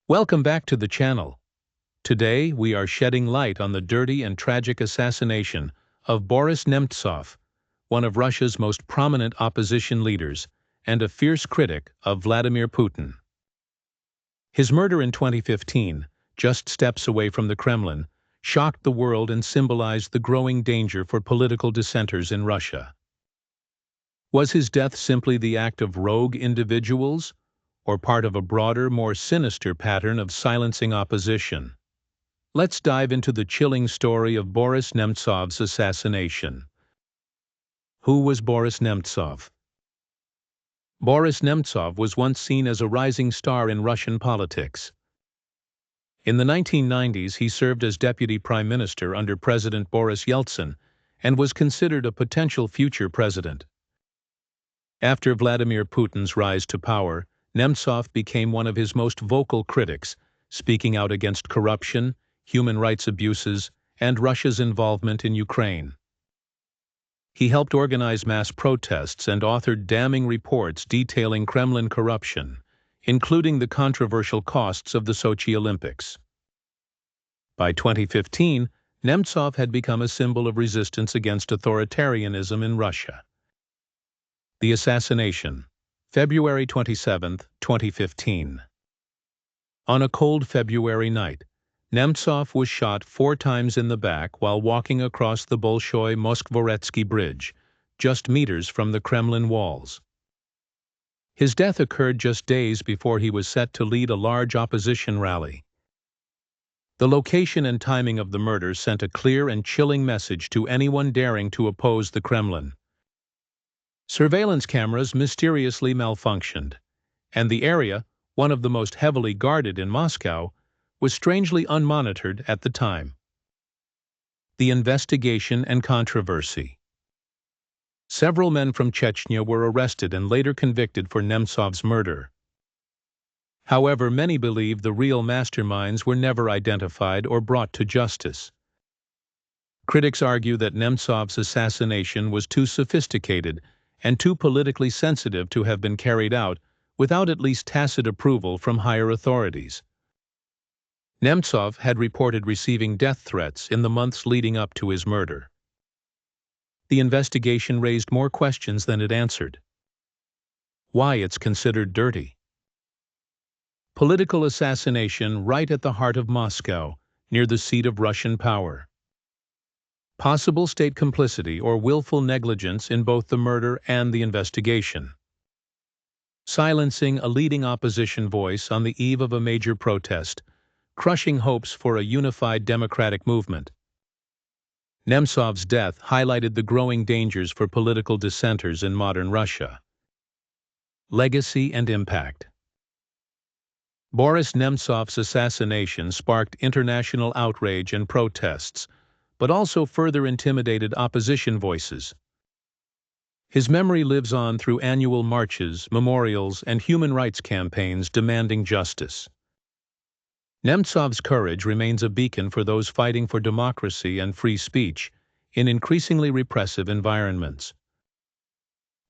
Welcome back to the channel. Today we are shedding light on the dirty and tragic assassination of Boris Nemtsov, one of Russia's most prominent opposition leaders and a fierce critic of Vladimir Putin. His murder in 2015, just steps away from the Kremlin, shocked the world and symbolized the growing danger for political dissenters in Russia. Was his death simply the act of rogue individuals, or part of a broader, more sinister pattern of silencing opposition? Let's dive into the chilling story of Boris Nemtsov's assassination. Who was Boris Nemtsov? Boris Nemtsov was once seen as a rising star in Russian politics. In the 1990s, he served as deputy prime minister under President Boris Yeltsin and was considered a potential future president. After Vladimir Putin's rise to power, Nemtsov became one of his most vocal critics, speaking out against corruption, human rights abuses, and Russia's involvement in Ukraine. He helped organize mass protests and authored damning reports detailing Kremlin corruption, including the controversial costs of the Sochi Olympics. By 2015, Nemtsov had become a symbol of resistance against authoritarianism in Russia. The assassination. February 27, 2015. On a cold February night, Nemtsov was shot 4 times in the back while walking across the Bolshoi-Moskvoretsky Bridge, just meters from the Kremlin walls. His death occurred just days before he was set to lead a large opposition rally. The location and timing of the murder sent a clear and chilling message to anyone daring to oppose the Kremlin. Surveillance cameras mysteriously malfunctioned, and the area, one of the most heavily guarded in Moscow, was strangely unmonitored at the time. The investigation and controversy. Several men from Chechnya were arrested and later convicted for Nemtsov's murder. However, many believe the real masterminds were never identified or brought to justice. Critics argue that Nemtsov's assassination was too sophisticated and too politically sensitive to have been carried out without at least tacit approval from higher authorities. Nemtsov had reported receiving death threats in the months leading up to his murder. The investigation raised more questions than it answered. Why it's considered dirty? Political assassination right at the heart of Moscow, near the seat of Russian power. Possible state complicity or willful negligence in both the murder and the investigation. Silencing a leading opposition voice on the eve of a major protest, crushing hopes for a unified democratic movement. Nemtsov's death highlighted the growing dangers for political dissenters in modern Russia. Legacy and impact. Boris Nemtsov's assassination sparked international outrage and protests, but also further intimidated opposition voices. His memory lives on through annual marches, memorials, and human rights campaigns demanding justice. Nemtsov's courage remains a beacon for those fighting for democracy and free speech in increasingly repressive environments.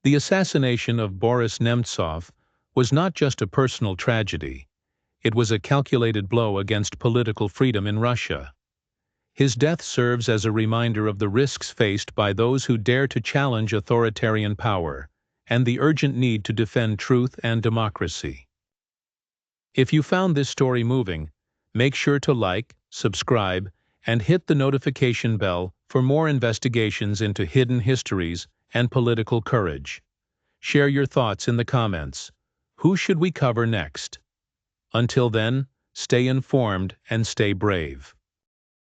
The assassination of Boris Nemtsov was not just a personal tragedy, it was a calculated blow against political freedom in Russia. His death serves as a reminder of the risks faced by those who dare to challenge authoritarian power and the urgent need to defend truth and democracy. If you found this story moving, make sure to like, subscribe, and hit the notification bell for more investigations into hidden histories and political courage. Share your thoughts in the comments. Who should we cover next? Until then, stay informed and stay brave.